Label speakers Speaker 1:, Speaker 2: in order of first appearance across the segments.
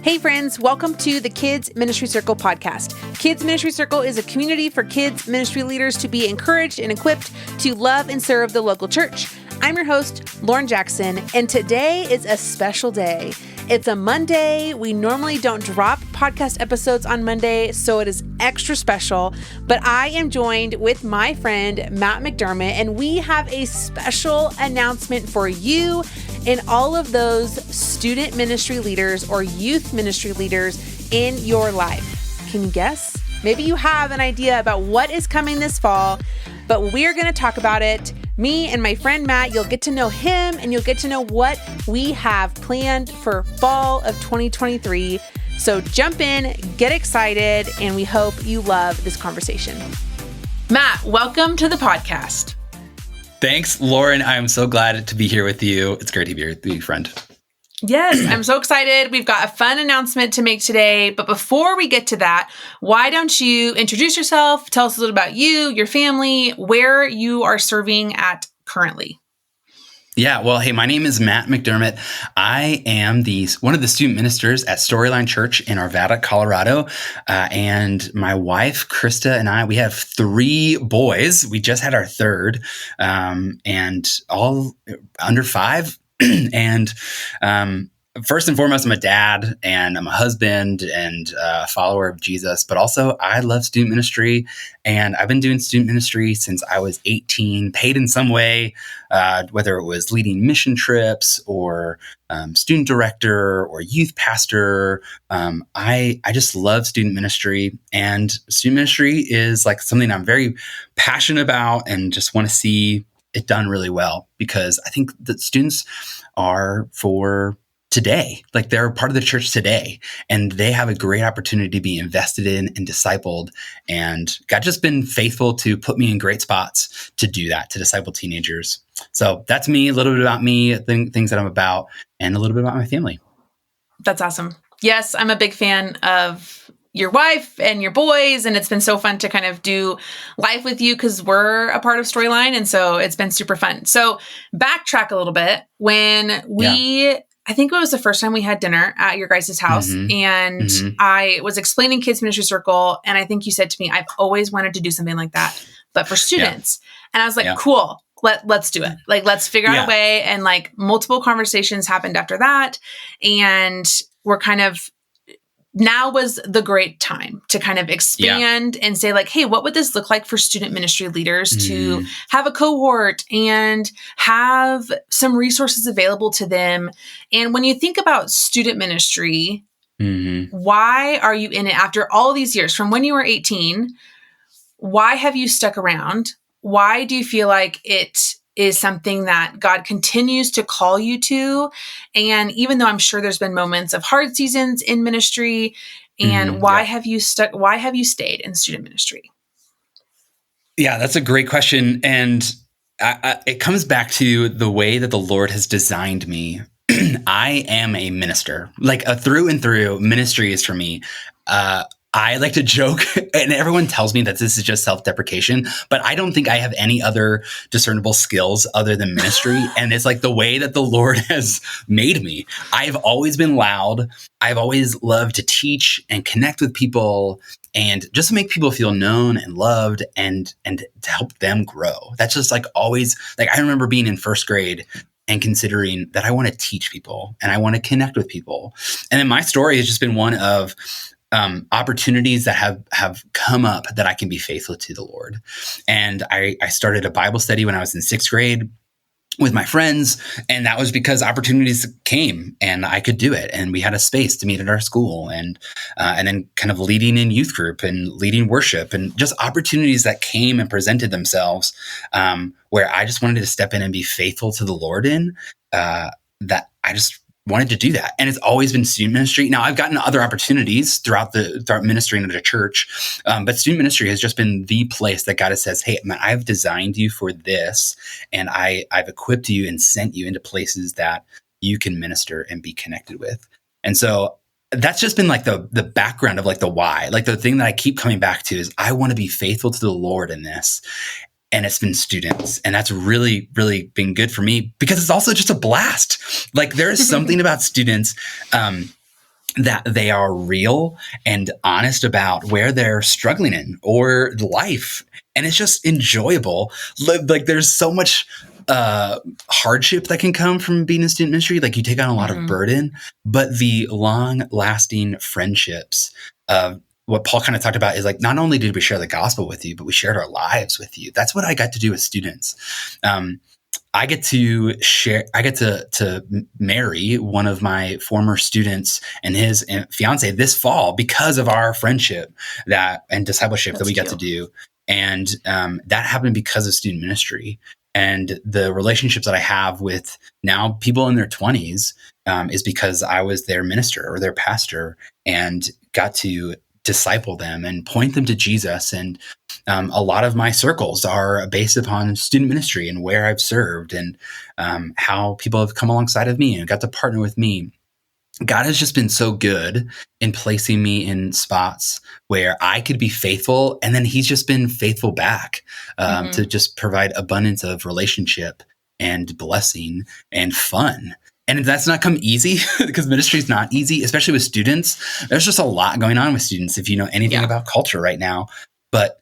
Speaker 1: Hey friends, welcome to the Kids Ministry Circle podcast. Kids Ministry Circle is a community for kids ministry leaders to be encouraged and equipped to love and serve the local church. I'm your host, Lauren Jackson, and today is a special day. It's a Monday. We normally don't drop podcast episodes on Monday, so it is extra special. But I am joined with my friend, Matt McDermott, and we have a special announcement for you and all of those student ministry leaders or youth ministry leaders in your life. Can you guess? Maybe you have an idea about what is coming this fall, but we're going to talk about it. Me and my friend Matt, you'll get to know him and you'll get to know what we have planned for fall of 2023. So jump in, get excited, and we hope you love this conversation. Matt, welcome to the podcast.
Speaker 2: Thanks, Lauren. I'm so glad to be here with you. It's great to be here with you, friend.
Speaker 1: Yes, I'm so excited. We've got a fun announcement to make today. But before we get to that, why don't you introduce yourself? Tell us a little about you, your family, where you are serving at currently.
Speaker 2: Yeah, well, hey, my name is Matt McDermott. I am one of the student ministers at Storyline Church in Arvada, Colorado. And my wife, Krista, and I, we have 3 boys. We just had our third, and all under 5. And first and foremost, I'm a dad and I'm a husband and a follower of Jesus, but also I love student ministry, and I've been doing student ministry since I was 18, paid in some way, whether it was leading mission trips or student director or youth pastor. I just love student ministry, and student ministry is like something I'm very passionate about and just want to see it done really well, because I think that students are for today. Like, they're part of the church today, and they have a great opportunity to be invested in and discipled. And God just been faithful to put me in great spots to do that, to disciple teenagers. So that's me, a little bit about me, things that I'm about, and a little bit about my family.
Speaker 1: That's awesome. Yes, I'm a big fan of your wife and your boys, and it's been so fun to kind of do life with you because we're a part of Storyline, and so it's been super fun. So backtrack a little bit. When I think it was the first time we had dinner at your guys' house, and I was explaining Kids Ministry Circle, and I think you said to me, I've always wanted to do something like that, but for students. And I was like, cool, let's do it. Like, let's figure out a way. And like, multiple conversations happened after that. And we're kind of, now was the great time to kind of expand and say like, hey, what would this look like for student ministry leaders to have a cohort and have some resources available to them? And when you think about student ministry, why are you in it after all these years? From when you were 18, why have you stuck around? Why do you feel like it is something that God continues to call you to? And even though I'm sure there's been moments of hard seasons in ministry, and why have you stayed in student ministry?
Speaker 2: Yeah, that's a great question. And it comes back to the way that the Lord has designed me. I am a minister, like a through and through. Ministry is for me. I like to joke, and everyone tells me that this is just self-deprecation, but I don't think I have any other discernible skills other than ministry. And it's like the way that the Lord has made me. I've always been loud. I've always loved to teach and connect with people and just make people feel known and loved and to help them grow. That's just like always, like, I remember being in first grade and considering that I want to teach people and I want to connect with people. And then my story has just been one of opportunities that have come up that I can be faithful to the Lord. And I started a Bible study when I was in 6th grade with my friends. And that was because opportunities came and I could do it. And we had a space to meet at our school, and then kind of leading in youth group and leading worship, and just opportunities that came and presented themselves, where I just wanted to step in and be faithful to the Lord in, that I just wanted to do that. And it's always been student ministry. Now, I've gotten other opportunities throughout ministering at a church, but student ministry has just been the place that God says, hey, man, I've designed you for this, and I've equipped you and sent you into places that you can minister and be connected with. And so that's just been like the background of like the why. Like, the thing that I keep coming back to is I want to be faithful to the Lord in this. And it's been students. And that's really, really been good for me, because it's also just a blast. Like, there is something about students that they are real and honest about where they're struggling in or life. And it's just enjoyable. Like there's so much hardship that can come from being in student ministry. Like you take on a lot of burden, but the long lasting friendships of what Paul kind of talked about is like, not only did we share the gospel with you, but we shared our lives with you. That's what I got to do with students. I get to marry one of my former students and his fiance this fall because of our friendship and discipleship that we got to do. And that happened because of student ministry. And the relationships that I have with now people in their 20s is because I was their minister or their pastor and got to disciple them and point them to Jesus. And a lot of my circles are based upon student ministry and where I've served and how people have come alongside of me and got to partner with me. God has just been so good in placing me in spots where I could be faithful. And then he's just been faithful back to just provide abundance of relationship and blessing and fun. And that's not come easy because ministry is not easy, especially with students. There's just a lot going on with students if you know anything about culture right now. But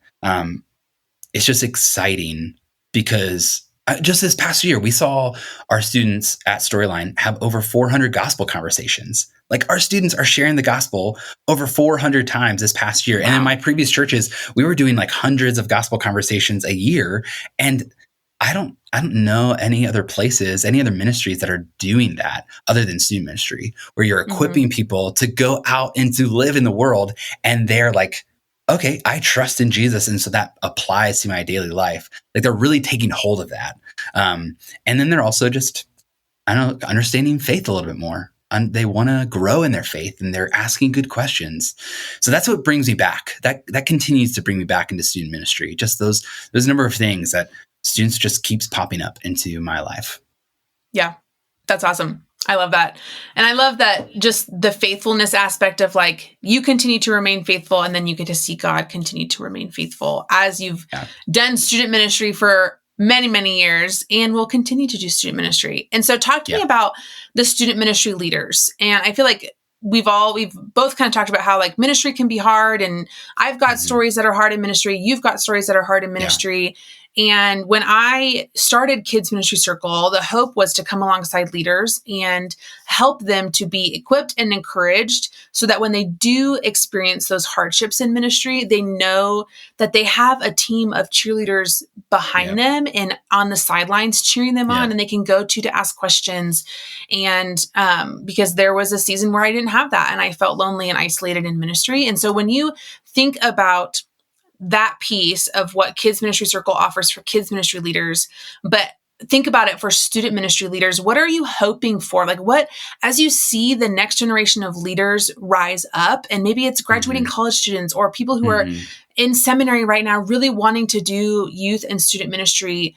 Speaker 2: it's just exciting because just this past year, we saw our students at Storyline have over 400 gospel conversations. Like our students are sharing the gospel over 400 times this past year. Wow. And in my previous churches, we were doing like hundreds of gospel conversations a year. And I don't know any other places, any other ministries that are doing that other than student ministry, where you're equipping people to go out and to live in the world. And they're like, okay, I trust in Jesus. And so that applies to my daily life. Like they're really taking hold of that. And then they're also just, understanding faith a little bit more. And they want to grow in their faith and they're asking good questions. So that's what brings me back. That continues to bring me back into student ministry. Just those number of things that students just keeps popping up into my life.
Speaker 1: Yeah, that's awesome. I love that. And I love that just the faithfulness aspect of like, you continue to remain faithful and then you get to see God continue to remain faithful as you've done student ministry for many, many years and will continue to do student ministry. And so talk to me about the student ministry leaders. And I feel like we've both kind of talked about how like ministry can be hard, and I've got stories that are hard in ministry. You've got stories that are hard in ministry. And when I started Kids Ministry Circle, the hope was to come alongside leaders and help them to be equipped and encouraged so that when they do experience those hardships in ministry, they know that they have a team of cheerleaders behind them and on the sidelines cheering them on, and they can go to ask questions. And because there was a season where I didn't have that and I felt lonely and isolated in ministry. And so when you think about that piece of what Kids Ministry Circle offers for kids ministry leaders, but think about it for student ministry leaders. What are you hoping for? Like what, as you see the next generation of leaders rise up, and maybe it's graduating college students or people who are in seminary right now, really wanting to do youth and student ministry,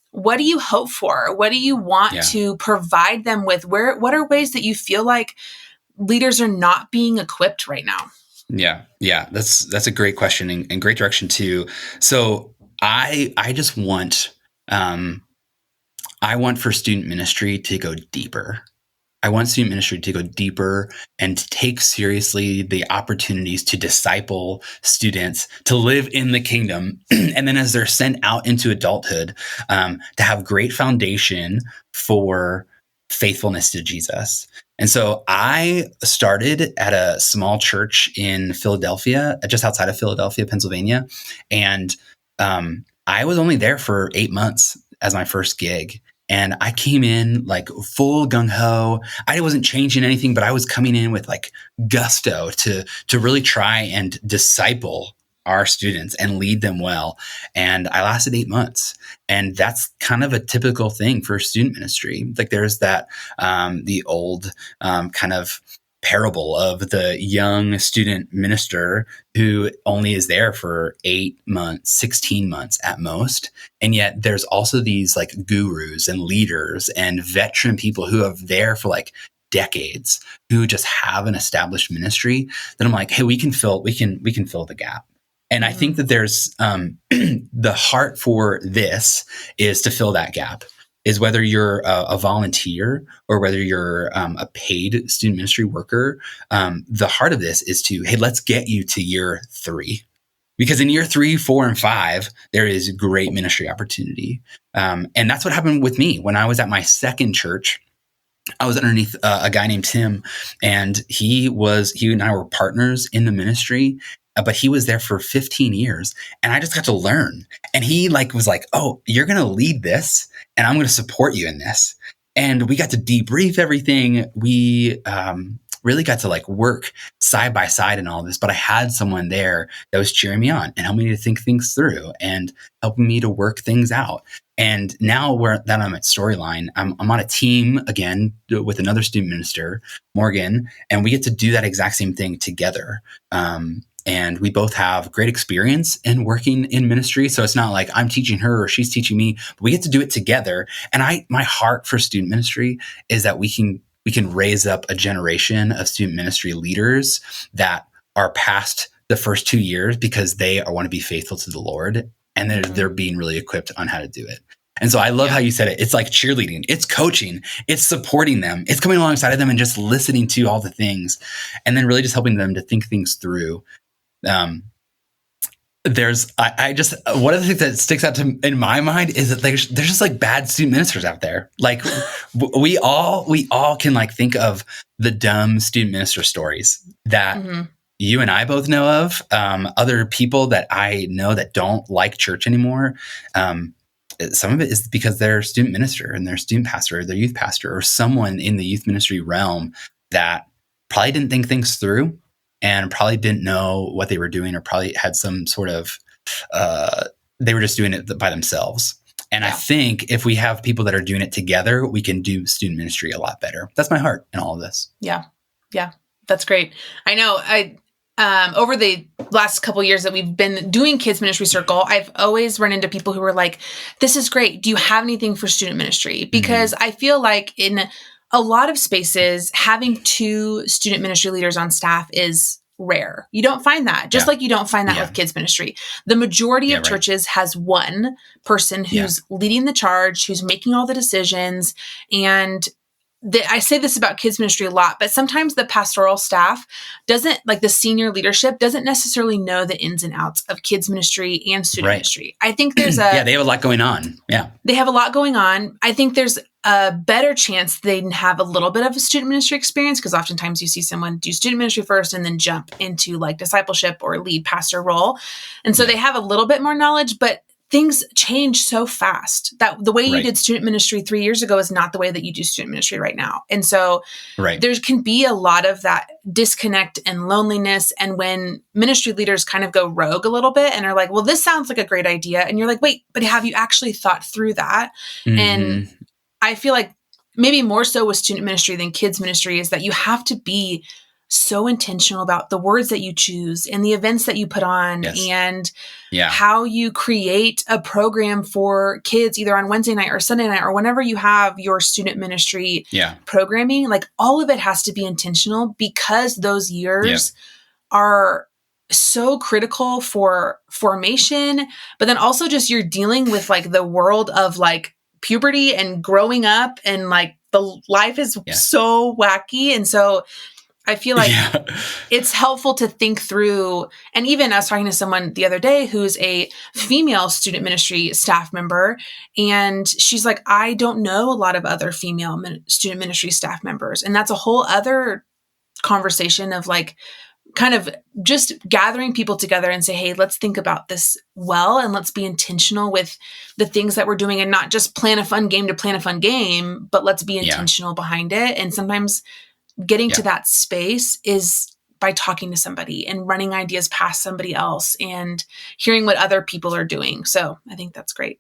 Speaker 1: what do you hope for? What do you want to provide them with? What are ways that you feel like leaders are not being equipped right now?
Speaker 2: Yeah. That's a great question and great direction too. So I just want, I want for student ministry to go deeper. I want student ministry to go deeper and to take seriously the opportunities to disciple students, to live in the kingdom. And then as they're sent out into adulthood, to have great foundation for faithfulness to Jesus. And so I started at a small church in Philadelphia, just outside of Philadelphia, Pennsylvania. And I was only there for 8 months as my first gig. And I came in like full gung ho. I wasn't changing anything, but I was coming in with like gusto to really try and disciple our students and lead them well. And I lasted 8 months. And that's kind of a typical thing for student ministry. Like there's that, the old kind of parable of the young student minister who only is there for 8 months, 16 months at most. And yet there's also these like gurus and leaders and veteran people who are there for like decades, who just have an established ministry that I'm like, hey, we can fill the gap. And I think that there's the heart for this is to fill that gap, is whether you're a volunteer or whether you're a paid student ministry worker, the heart of this is to, hey, let's get you to year 3. Because in year 3, 4, and 5, there is great ministry opportunity. And that's what happened with me. When I was at my second church, I was underneath a guy named Tim, and he and I were partners in the ministry, but he was there for 15 years, and I just got to learn. And he was like, oh, you're going to lead this, and I'm going to support you in this. And we got to debrief everything. We really got to work side by side in all this, but I had someone there that was cheering me on and helping me to think things through and helping me to work things out. And now that I'm at Storyline, I'm on a team again with another student minister, Morgan, and we get to do that exact same thing together. And we both have great experience in working in ministry. So it's not like I'm teaching her or she's teaching me, but we get to do it together. And my heart for student ministry is that we can raise up a generation of student ministry leaders that are past the first 2 years because they want to be faithful to the Lord, and they're being really equipped on how to do it. And so I love how you said it. It's like cheerleading, it's coaching, it's supporting them, it's coming alongside of them and just listening to all the things, and then really just helping them to think things through. I just, one of the things that sticks out in my mind is that there's just bad student ministers out there. We all can think of the dumb student minister stories that you and I both know of, other people that I know that don't like church anymore. Some of it is because their student minister and their student pastor or their youth pastor or someone in the youth ministry realm that probably didn't think things through and probably didn't know what they were doing, or probably had some sort of, they were just doing it by themselves. And I think if we have people that are doing it together, we can do student ministry a lot better. That's my heart in all of this.
Speaker 1: Yeah. Yeah. That's great. I know over the last couple of years that we've been doing Kids Ministry Circle, I've always run into people who are like, this is great. Do you have anything for student ministry? Because I feel like in a lot of spaces, having 2 student ministry leaders on staff is rare. You don't find that, just like you don't find that with kids ministry. The majority of churches has one person who's leading the charge, who's making all the decisions. And I say this about kids ministry a lot, but sometimes the pastoral staff doesn't, the senior leadership doesn't necessarily know the ins and outs of kids ministry and student ministry. I think there's
Speaker 2: they have a lot going on. Yeah.
Speaker 1: They have a lot going on. I think there's a better chance they'd have a little bit of a student ministry experience, because oftentimes you see someone do student ministry first and then jump into discipleship or lead pastor role. And so they have a little bit more knowledge, but things change so fast that the way you did student ministry 3 years ago is not the way that you do student ministry right now. And so there can be a lot of that disconnect and loneliness. And when ministry leaders kind of go rogue a little bit and are like, well, this sounds like a great idea. And you're like, wait, but have you actually thought through that? And I feel like maybe more so with student ministry than kids ministry is that you have to be so intentional about the words that you choose and the events that you put on and how you create a program for kids either on Wednesday night or Sunday night or whenever you have your student ministry programming. All of it has to be intentional, because those years are so critical for formation, but then also just you're dealing with the world of puberty and growing up, and the life is so wacky. And so I feel like it's helpful to think through. And even I was talking to someone the other day who's a female student ministry staff member, and she's like, I don't know a lot of other female student ministry staff members. And that's a whole other conversation of kind of just gathering people together and say, hey, let's think about this well, and let's be intentional with the things that we're doing, and not just plan a fun game to plan a fun game, but let's be intentional behind it. And sometimes getting to that space is by talking to somebody and running ideas past somebody else and hearing what other people are doing. So I think that's great.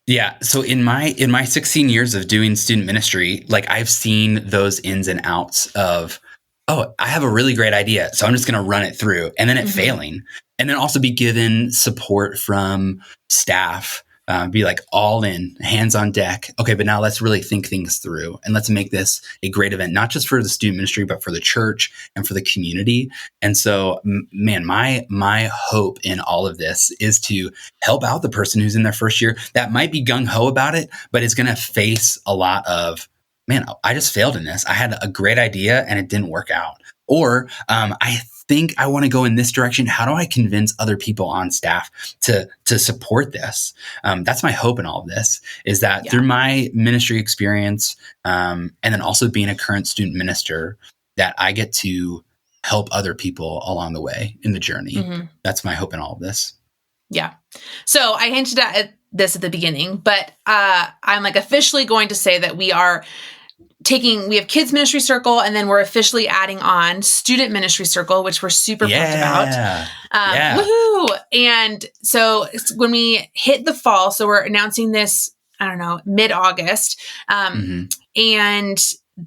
Speaker 2: Yeah. So in my 16 years of doing student ministry, I've seen those ins and outs of, oh, I have a really great idea, so I'm just going to run it through, and then it failing, and then also be given support from staff be like all in, hands on deck. Okay, but now let's really think things through and let's make this a great event, not just for the student ministry, but for the church and for the community. And so, man, my hope in all of this is to help out the person who's in their first year that might be gung ho about it, but is going to face a lot of, man, I just failed in this. I had a great idea and it didn't work out. Or I think I want to go in this direction. How do I convince other people on staff to support this? That's my hope in all of this, is that through my ministry experience, and then also being a current student minister, that I get to help other people along the way in the journey. Mm-hmm. That's my hope in all of this.
Speaker 1: Yeah. So I hinted at this at the beginning, but I'm like officially going to say that we have kids ministry circle, and then we're officially adding on student ministry circle, which we're super pumped about. Woohoo! And so when we hit the fall, so we're announcing this, I don't know, mid-August, and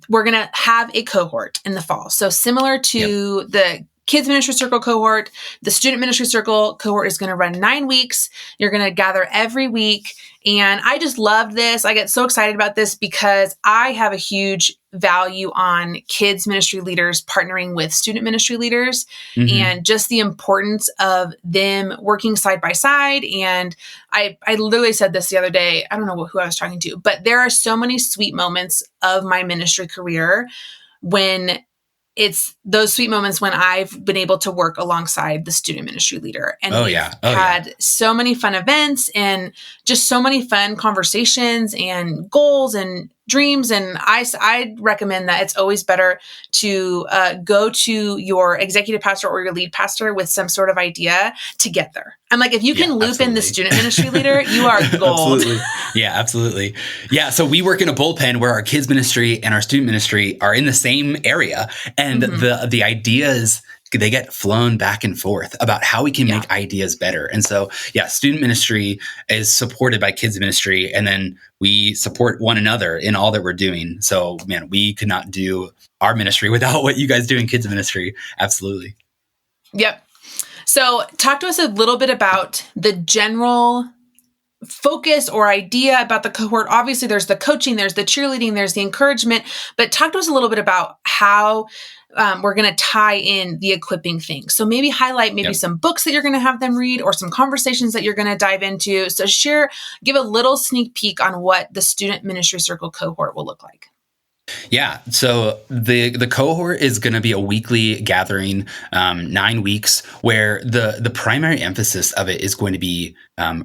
Speaker 1: we're going to have a cohort in the fall. So similar to the kids ministry circle cohort, the student ministry circle cohort is going to run 9 weeks. You're going to gather every week. And I just love this. I get so excited about this because I have a huge value on kids ministry leaders partnering with student ministry leaders, and just the importance of them working side by side. And I literally said this the other day, I don't know who I was talking to, but there are so many sweet moments of my ministry career when it's those sweet moments when I've been able to work alongside the student ministry leader. And we've had so many fun events and just so many fun conversations and goals and dreams. And I'd recommend that it's always better to go to your executive pastor or your lead pastor with some sort of idea to get there. I'm like, if you can loop in the student ministry leader, you are gold.
Speaker 2: Absolutely. Yeah, absolutely. Yeah. So we work in a bullpen where our kids ministry and our student ministry are in the same area. And the ideas, they get flown back and forth about how we can make ideas better. And so, student ministry is supported by kids ministry, and then we support one another in all that we're doing. So, man, we could not do our ministry without what you guys do in kids ministry. Absolutely.
Speaker 1: Yep. So talk to us a little bit about the general focus or idea about the cohort. Obviously, there's the coaching, there's the cheerleading, there's the encouragement, but talk to us a little bit about how we're going to tie in the equipping thing. So maybe highlight some books that you're going to have them read or some conversations that you're going to dive into. So give a little sneak peek on what the student ministry circle cohort will look like.
Speaker 2: Yeah. So the cohort is going to be a weekly gathering, 9 weeks, where the primary emphasis of it is going to be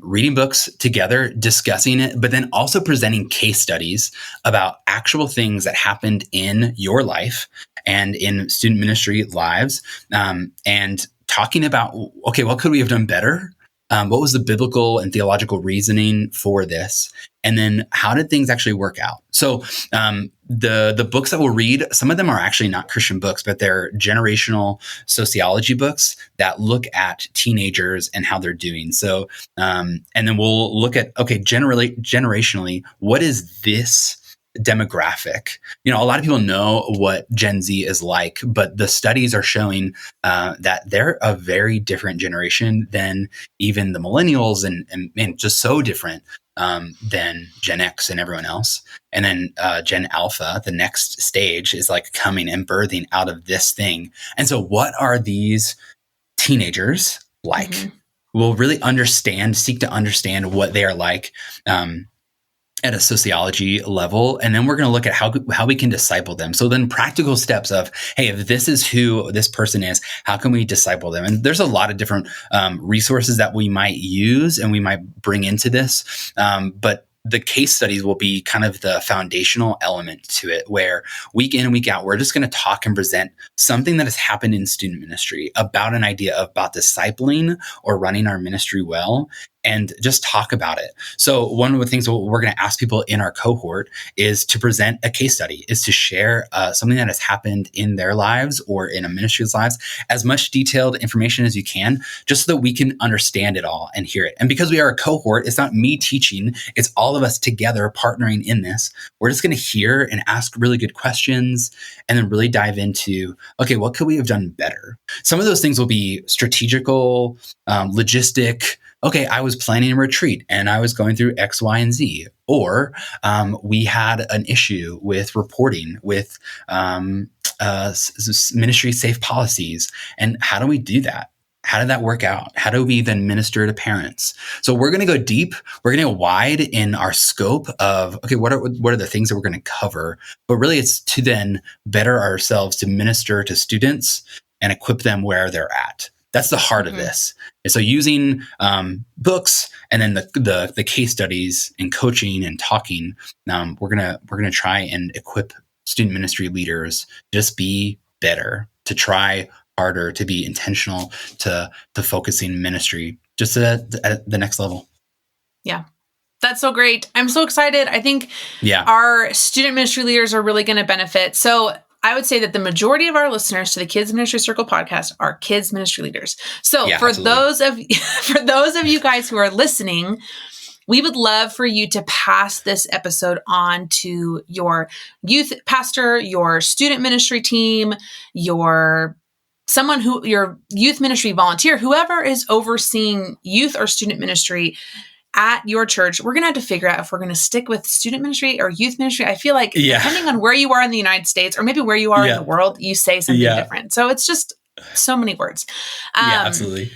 Speaker 2: reading books together, discussing it, but then also presenting case studies about actual things that happened in your life and in student ministry lives, and talking about, okay, what could we have done better? What was the biblical and theological reasoning for this? And then how did things actually work out? So the books that we'll read, some of them are actually not Christian books, but they're generational sociology books that look at teenagers and how they're doing. So, and then we'll look at, okay, generationally, what is this demographic? A lot of people know what Gen Z is like, but the studies are showing that they're a very different generation than even the millennials, and just so different than Gen X and everyone else. And then Gen Alpha, the next stage, is like coming and birthing out of this thing. And so what are these teenagers like? We'll really seek to understand what they are like at a sociology level. And then we're going to look at how we can disciple them. So then practical steps of, hey, if this is who this person is, how can we disciple them? And there's a lot of different resources that we might use and we might bring into this. But the case studies will be kind of the foundational element to it, where week in and week out, we're just going to talk and present something that has happened in student ministry about an idea about discipling or running our ministry well, and just talk about it. So one of the things we're going to ask people in our cohort is to present a case study, is to share something that has happened in their lives or in a ministry's lives, as much detailed information as you can, just so that we can understand it all and hear it. And because we are a cohort, it's not me teaching, it's all of us together partnering in this. We're just going to hear and ask really good questions and then really dive into, okay, what could we have done better? Some of those things will be strategical, logistic, okay, I was planning a retreat and I was going through X, Y, and Z. Or we had an issue with reporting, with ministry safe policies. And how do we do that? How did that work out? How do we then minister to parents? So we're going to go deep. We're going to go wide in our scope of, okay, what are the things that we're going to cover? But really it's to then better ourselves to minister to students and equip them where they're at. That's the heart of this. And so using books and then the case studies and coaching and talking, we're gonna try and equip student ministry leaders just be better, to try harder, to be intentional, to focusing ministry just at the next level.
Speaker 1: Yeah. That's so great. I'm so excited. I think our student ministry leaders are really going to benefit. So I would say that the majority of our listeners to the Kids Ministry Circle podcast are kids ministry leaders. So for those of you guys who are listening, we would love for you to pass this episode on to your youth pastor, your student ministry team, your youth ministry volunteer, whoever is overseeing youth or student ministry at your church. We're going to have to figure out if we're going to stick with student ministry or youth ministry. I feel like depending on where you are in the United States or maybe where you are in the world, you say something different. So it's just so many words.
Speaker 2: Absolutely.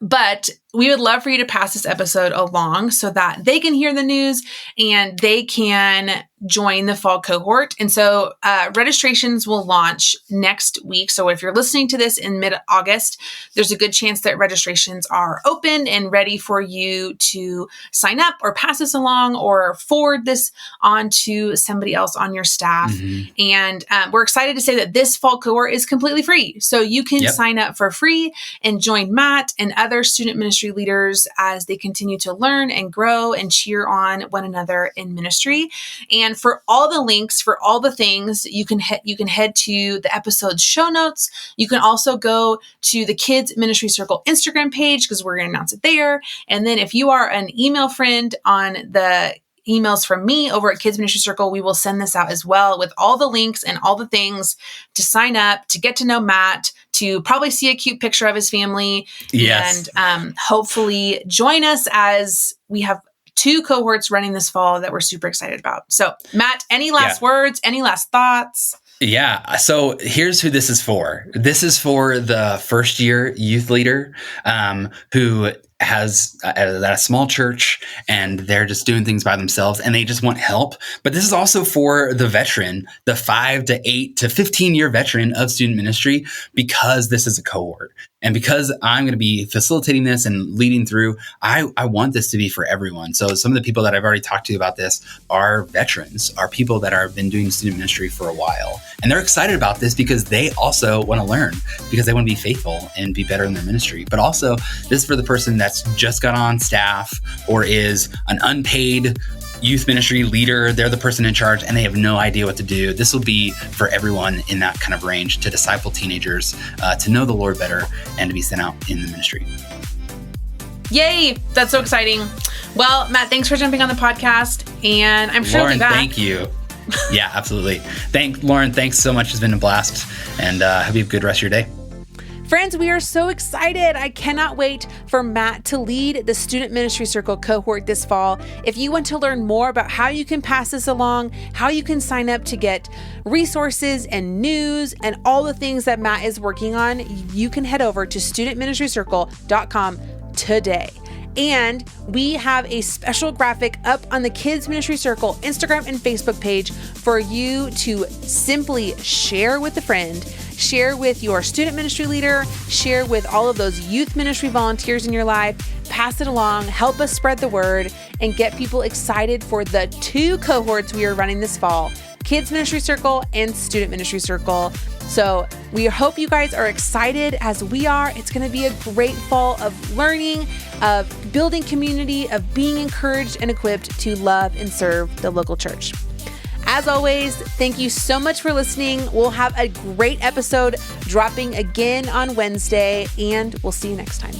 Speaker 1: But we would love for you to pass this episode along so that they can hear the news and they can join the fall cohort. And so registrations will launch next week. So if you're listening to this in mid-August, there's a good chance that registrations are open and ready for you to sign up or pass this along or forward this on to somebody else on your staff. And we're excited to say that this fall cohort is completely free. So you can sign up for free and join Matt and other student ministry leaders as they continue to learn and grow and cheer on one another in ministry. And for all the links, for all the things, you can head to the episode's show notes. You can also go to the Kids Ministry Circle Instagram page because we're going to announce it there. And then if you are an email friend on the emails from me over at Kids Ministry Circle, we will send this out as well with all the links and all the things to sign up, to get to know Matt, to probably see a cute picture of his family, and hopefully join us as we have 2 cohorts running this fall that we're super excited about. So Matt, any last words, any last thoughts?
Speaker 2: Yeah. So here's who this is for. This is for the first year youth leader who has at a small church and they're just doing things by themselves and they just want help. But this is also for the veteran, the 5 to 8 to 15 year veteran of student ministry, because this is a cohort. And because I'm going to be facilitating this and leading through, I want this to be for everyone. So some of the people that I've already talked to about this are veterans, are people that have been doing student ministry for a while. And they're excited about this because they also want to learn, because they want to be faithful and be better in their ministry. But also, this is for the person that's just got on staff or is an unpaid youth ministry leader. They're the person in charge and they have no idea what to do. This will be for everyone in that kind of range, to disciple teenagers, to know the Lord better, and to be sent out in the ministry.
Speaker 1: Yay! That's so exciting. Well, Matt, thanks for jumping on the podcast, and I'm sure
Speaker 2: Lauren, thank you. Yeah, absolutely. Lauren, thanks so much. It's been a blast, and have you a good rest of your day.
Speaker 1: Friends, we are so excited. I cannot wait for Matt to lead the Student Ministry Circle cohort this fall. If you want to learn more about how you can pass this along, how you can sign up to get resources and news and all the things that Matt is working on, you can head over to studentministrycircle.com today. And we have a special graphic up on the Kids Ministry Circle Instagram and Facebook page for you to simply share with a friend, share with your student ministry leader, share with all of those youth ministry volunteers in your life, pass it along, help us spread the word, and get people excited for the 2 cohorts we are running this fall, Kids Ministry Circle and Student Ministry Circle. So we hope you guys are excited as we are. It's going to be a great fall of learning, of building community, of being encouraged and equipped to love and serve the local church. As always, thank you so much for listening. We'll have a great episode dropping again on Wednesday, and we'll see you next time.